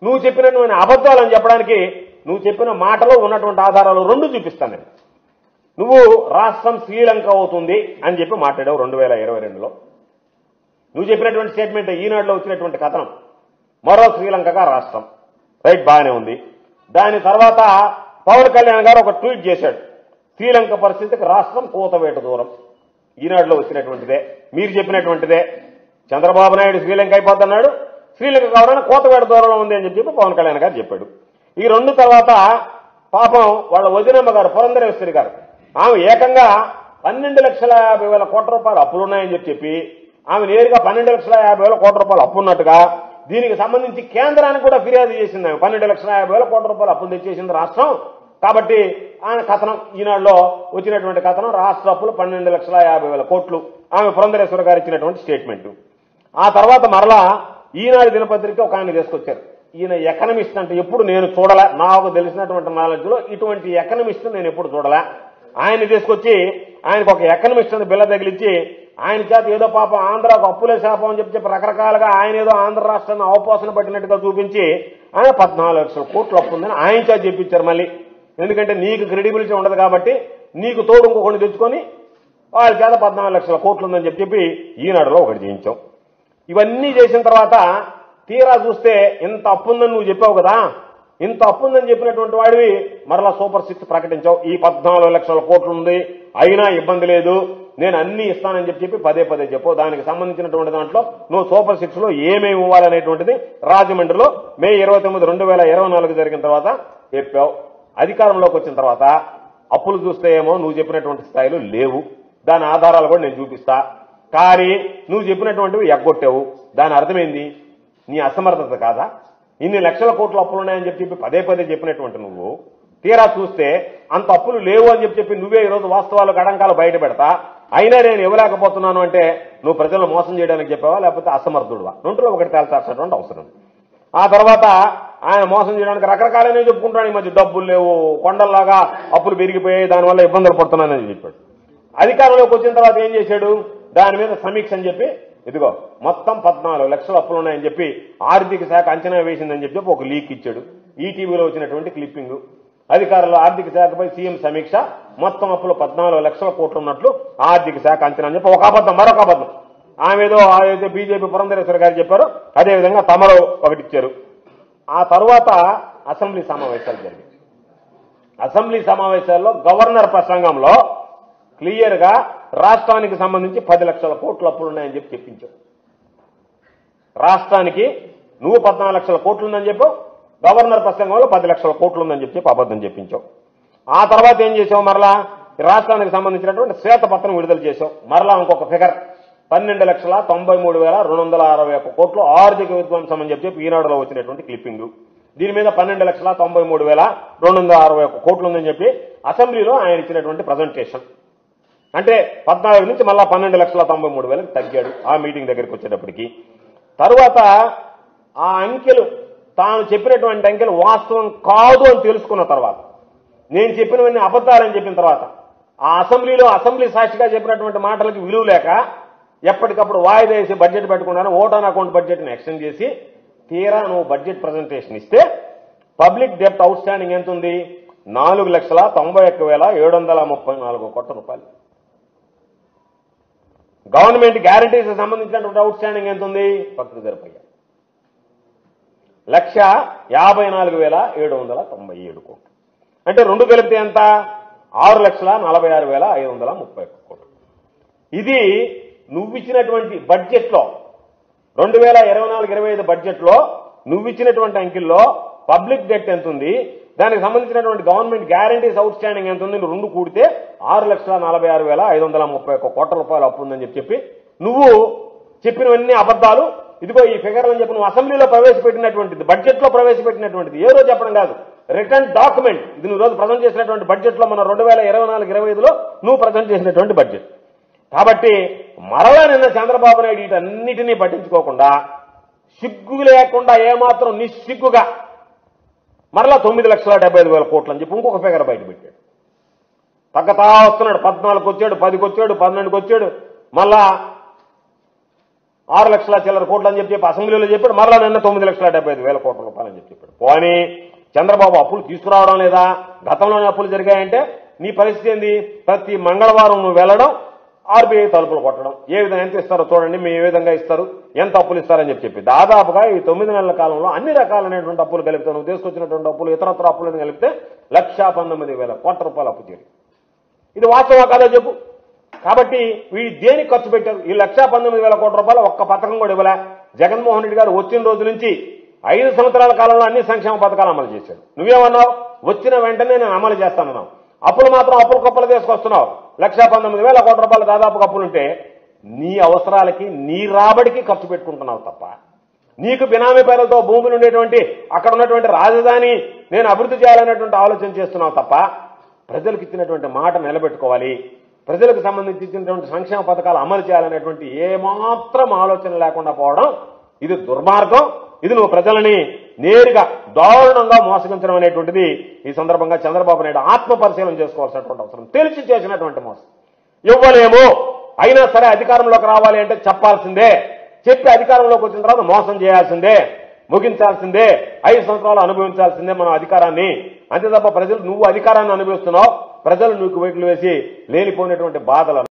నువ్వు చెప్పినటువంటి అబద్ధాలని చెప్పడానికి నువ్వు చెప్పిన మాటలో ఉన్నటువంటి ఆధారాలు రెండు చూపిస్తాను నేను. నువ్వు రాష్ట్రం శ్రీలంక అవుతుంది అని చెప్పి మాట్లాడావు 2022లో. నువ్వు చెప్పినటువంటి స్టేట్మెంట్ ఈనాడులో వచ్చినటువంటి కథనం మరో శ్రీలంకగా రాష్ట్రం, రైట్, బాగానే ఉంది. దాని తర్వాత పవన్ కళ్యాణ్ గారు ఒక ట్వీట్ చేశాడు, శ్రీలంక పరిస్థితికి రాష్ట్రం కూతవేట దూరం. ఈనాడులో వచ్చినటువంటిదే, మీరు చెప్పినటువంటిదే. చంద్రబాబు నాయుడు శ్రీలంక అయిపోతున్నాడు, శ్రీలంక కావాలని కూతవేట దూరంలో ఉంది అని చెప్పి పవన్ కళ్యాణ్ గారు చెప్పాడు. ఈ రెండు తర్వాత పాపం వాళ్ళ వదినమ్మ గారు పురంధరేశ్వరి గారు, ఆమె ఏకంగా 12,50,000 కోట్ల రూపాయలు అప్పులున్నాయని చెప్పి ఆమె నేరుగా 12,50,000 కోట్ల రూపాయలు అప్పు ఉన్నట్టుగా దీనికి సంబంధించి కేంద్రానికి కూడా ఫిర్యాదు చేసింది. ఆమె 12,50,000 కోట్ల రూపాయలు అప్పులు తెచ్చేసింది రాష్ట్రం. కాబట్టి ఆయన కథనం, ఈనాడులో వచ్చినటువంటి కథనం, రాష్ట్ర అప్పులు 12,50,000 కోట్లు, ఆమె పురంధరేశ్వర గారు ఇచ్చినటువంటి స్టేట్మెంట్. ఆ తర్వాత మరలా ఈనాడు దినపత్రిక ఒక ఆయన తీసుకొచ్చారు. ఈయన ఎకనమిస్ట్ అంటే ఎప్పుడు నేను చూడలే, నాకు తెలిసినటువంటి నాలెడ్జ్ లో ఇటువంటి ఎకనమిస్ట్ నేను ఎప్పుడు చూడలే. ఆయన తీసుకొచ్చి ఆయనకు ఒక ఎకనమిస్ట్ అని బిల్ల తగిలించి ఆయన చేత ఏదో పాపం ఆంధ్రాకు అప్పులే శాపం అని చెప్పి రకరకాలుగా ఆయన ఏదో ఆంధ్ర రాష్ట్రాన్ని అవపోసన పట్టినట్టుగా చూపించి ఆయన 14 లక్షల కోట్లు అప్పు ఉందని ఆయన చేత చెప్పించారు మళ్ళీ. ఎందుకంటే నీకు క్రెడిబిలిటీ ఉండదు కాబట్టి నీకు తోడు ఇంకొకటి తెచ్చుకొని వాళ్ళ చేత 14 లక్షల కోట్లు ఉందని చెప్పి ఈనాడులో ఒకటి చేయించాం. ఇవన్నీ చేసిన తర్వాత తీరా చూస్తే ఇంత అప్పుందని నువ్వు చెప్పావు కదా, ఇంత అప్పుందని చెప్పినటువంటి వాడివి మరలా సూపర్ 6 ప్రకటించావు. ఈ 14 లక్షల కోట్లు ఉంది, అయినా ఇబ్బంది లేదు, నేను అన్ని ఇస్తానని చెప్పి పదే పదే చెప్పావు. దానికి సంబంధించినటువంటి దాంట్లో నువ్వు సూపర్ 6లో ఏమేమి ఇవ్వాలనేటువంటిది రాజమండ్రిలో మే 29, 2024 జరిగిన తర్వాత చెప్పావు. అధికారంలోకి వచ్చిన తర్వాత అప్పులు చూస్తే ఏమో నువ్వు చెప్పినటువంటి స్థాయిలో లేవు, దాని ఆధారాలు కూడా నేను చూపిస్తా. కానీ నువ్వు చెప్పినటువంటివి ఎగ్గొట్టావు. దాని అర్థమైంది నీ అసమర్థత కాదా? ఇన్ని లక్షల కోట్ల అప్పులున్నాయని చెప్పి పదే పదే చెప్పినటువంటి నువ్వు తీరా చూస్తే అంత అప్పులు లేవు అని చెప్పి నువ్వే ఈరోజు వాస్తవాలు గడంకాలు బయట పెడతా, అయినా నేను ఇవ్వలేకపోతున్నాను అంటే నువ్వు ప్రజలను మోసం చేయడానికి చెప్పావా లేకపోతే అసమర్థుడువా? రెండులో ఒకటి తేల్చాల్సినటువంటి అవసరం. ఆ తర్వాత ఆయన మోసం చేయడానికి రకరకాలనే చెప్పుకుంటాడు. ఈ మధ్య డబ్బులు లేవు, కొండల్లాగా అప్పులు పెరిగిపోయాయి, దానివల్ల ఇబ్బందులు పడుతున్నానని చెప్పాడు. అధికారంలోకి వచ్చిన తర్వాత ఏం చేశాడు? దాని మీద సమీక్ష అని చెప్పి ఇదిగో మొత్తం 14 లక్షల అప్పులు ఉన్నాయని చెప్పి ఆర్థిక శాఖ అంచనా వేసిందని చెప్పి ఒక లీక్ ఇచ్చాడు. ఈటీవీలో వచ్చినటువంటి క్లిప్పింగ్. అధికారులు ఆర్థిక శాఖపై సీఎం సమీక్ష, మొత్తం అప్పులు 14 లక్షల కోట్లు ఉన్నట్లు ఆర్థిక శాఖ అంచనా అని చెప్పి ఒక అబద్ధం, మరొక అబద్ధం. ఆమెదో ఏదైతే బీజేపీ పురంధరేశ్వర గారు చెప్పారో అదేవిధంగా తమలో ఒకటి ఇచ్చారు. ఆ తర్వాత అసెంబ్లీ సమావేశాలు జరిగాయి. అసెంబ్లీ సమావేశాల్లో గవర్నర్ ప్రసంగంలో క్లియర్ గా రాష్ట్రానికి సంబంధించి 10 లక్షల కోట్ల అప్పులున్నాయని చెప్పి చెప్పించావు. రాష్ట్రానికి నువ్వు 14 లక్షల కోట్లుందని చెప్పావు, గవర్నర్ ప్రసంగంలో 10 లక్షల కోట్లుందని చెప్పి అబద్ధం చెప్పించావు. ఆ తర్వాత ఏం చేసావు? మరలా రాష్ట్రానికి సంబంధించినటువంటి శ్వేతపత్రం విడుదల చేసావు. మరలా ఇంకొక ఫిగర్ 12,93,261 కోట్లు ఆర్థిక విధ్వంసం అని చెప్పి ఈనాడులో వచ్చినటువంటి క్లిప్పింగ్. దీని మీద 12,93,261 కోట్లు ఉందని చెప్పి అసెంబ్లీలో ఆయన ఇచ్చినటువంటి ప్రజెంటేషన్. అంటే 14 నుంచి మళ్ళా 12,93,000 తగ్గాడు ఆ మీటింగ్ దగ్గరికి వచ్చేటప్పటికి. తరువాత ఆ అంకెలు, తాను చెప్పినటువంటి అంకెలు వాస్తవం కాదు అని తెలుసుకున్న తర్వాత, నేను చెప్పినవన్నీ అబద్ధాలని చెప్పిన తర్వాత, ఆ అసెంబ్లీ సాక్షిగా చెప్పినటువంటి మాటలకి విలువ లేక ఎప్పటికప్పుడు వాయిదా వేసి బడ్జెట్ పెట్టుకున్నాను, ఓటాన్ అకౌంట్ బడ్జెట్ని ఎక్స్టెండ్ చేసి తీరా నువ్వు బడ్జెట్ ప్రజెంటేషన్ ఇస్తే పబ్లిక్ డెప్ట్ అవుట్ స్టాండింగ్ ఎంత ఉంది? 4,91,734 కోట్ల రూపాయలు. గవర్నమెంట్ గ్యారంటీస్ సంబంధించినటువంటి అవుట్ స్టాండింగ్ ఎంత ఉంది? పక్కకు జరిపోయా 1,54,797 కోట్లు. అంటే రెండు కలిపితే ఎంత? 6,46,531 కోట్లు. ఇది నువ్విచ్చినటువంటి బడ్జెట్లో 2024-25 బడ్జెట్లో నువ్విచ్చినటువంటి అంకెల్లో పబ్లిక్ డెట్ ఎంత ఉంది, దానికి సంబంధించినటువంటి గవర్నమెంట్ గ్యారంటీస్ అవుట్ స్టాండింగ్ ఎంత ఉంది, రెండు కూడితే 6,46,531 కోట్ల రూపాయలు అప్పు ఉందని చెప్పి నువ్వు చెప్పినవన్నీ అబద్ధాలు. ఇదిగో ఈ ఫిగర్లని చెప్పి నువ్వు అసెంబ్లీలో ప్రవేశపెట్టినటువంటిది, బడ్జెట్లో ప్రవేశపెట్టినటువంటిది, ఏ రోజు చెప్పడం కాదు, రిటర్న్ డాక్యుమెంట్. ఇది నువ్వు రోజు ప్రజెంట్ చేసినటువంటి బడ్జెట్లో మన 2024-25లో నువ్వు ప్రజెంట్ చేసినటువంటి బడ్జెట్. కాబట్టి మరలా నిన్న చంద్రబాబు నాయుడు వీటన్నిటినీ పట్టించుకోకుండా సిగ్గు లేకుండా ఏమాత్రం నిస్సిగ్గుగా మరలా 9,75,000 కోట్లు అని చెప్పి ఇంకొక ఫిగర్ బయట పెట్టాడు. తగ్గతా వస్తున్నాడు. 14కి వచ్చాడు, 10కి వచ్చాడు, 12కి వచ్చాడు, మళ్ళా 6 లక్షల చిల్లర కోట్లు అని చెప్పి అసెంబ్లీలో చెప్పాడు. మరలా నిన్న 9,75,000 కోట్ల రూపాయలు అని చెప్పాడు. పోనీ చంద్రబాబు అప్పులు తీసుకురావడం లేదా? గతంలోనే అప్పులు జరిగాయంటే నీ పరిస్థితి ఏంది? ప్రతి మంగళవారం నువ్వు వెళ్ళడం, ఆర్బీఐ తలుపులు కొట్టడం. ఏ విధంగా ఎంత ఇస్తారో చూడండి, మేము ఏ విధంగా ఇస్తారు, ఎంత అప్పులు ఇస్తారని చెప్పి దాదాపుగా ఈ 9 నెలల కాలంలో అన్ని రకాలైనటువంటి అప్పులు కలిపితే, నువ్వు తీసుకొచ్చినటువంటి అప్పులు ఇతరత్ర అప్పులను కలిపితే 1,19,000 కోట్ల రూపాయలు అప్పు చేరి. ఇది వాస్తవం కాదా చెప్పు? కాబట్టి వీళ్ళు దేనికి ఖర్చు పెట్టారు? ఈ 1,19,000 కోట్ల రూపాయలు ఒక్క పథకం కూడా ఇవ్వలే. జగన్మోహన్ రెడ్డి గారు వచ్చిన రోజు నుంచి 5 సంవత్సరాల కాలంలో అన్ని సంక్షేమ పథకాలు అమలు చేశాడు. నువ్వేమన్నావు? వచ్చిన వెంటనే నేను అమలు చేస్తానన్నావు. అప్పులు మాత్రం అప్పులు కప్పలు తీసుకొస్తున్నావు. 1,19,000 కోట్ల రూపాయలు దాదాపు అప్పులుంటే నీ అవసరాలకి నీ రాబడికి ఖర్చు పెట్టుకుంటున్నావు తప్ప, నీకు బినామీ పేరులతో భూములు ఉండేటువంటి అక్కడ ఉన్నటువంటి రాజధాని నేను అభివృద్ధి చేయాలనేటువంటి ఆలోచన చేస్తున్నావు తప్ప, ప్రజలకు ఇచ్చినటువంటి మాట నిలబెట్టుకోవాలి, ప్రజలకు సంబంధించి ఇచ్చినటువంటి సంక్షేమ పథకాలు అమలు చేయాలనేటువంటి ఏమాత్రం ఆలోచన లేకుండా పోవడం ఇది దుర్మార్గం. ఇది నువ్వు ప్రజలని నేరుగా దారుణంగా మోసగించడం అనేటువంటిది ఈ సందర్భంగా చంద్రబాబు నాయుడు ఆత్మ పరిశీలన చేసుకోవాల్సినటువంటి అవసరం. తెలిసి చేసినటువంటి మోసం. ఇవ్వలేము, అయినా సరే అధికారంలోకి రావాలి అంటే చెప్పాల్సిందే, చెప్పి అధికారంలోకి వచ్చిన తర్వాత మోసం చేయాల్సిందే, ముగించాల్సిందే, 5 సంవత్సరాలు అనుభవించాల్సిందే మనం అధికారాన్ని. అంతే తప్ప ప్రజలు నువ్వు అధికారాన్ని అనుభవిస్తున్నావు, ప్రజలు నీకు వెట్లు వేసి లేనిపోయినటువంటి బాధలు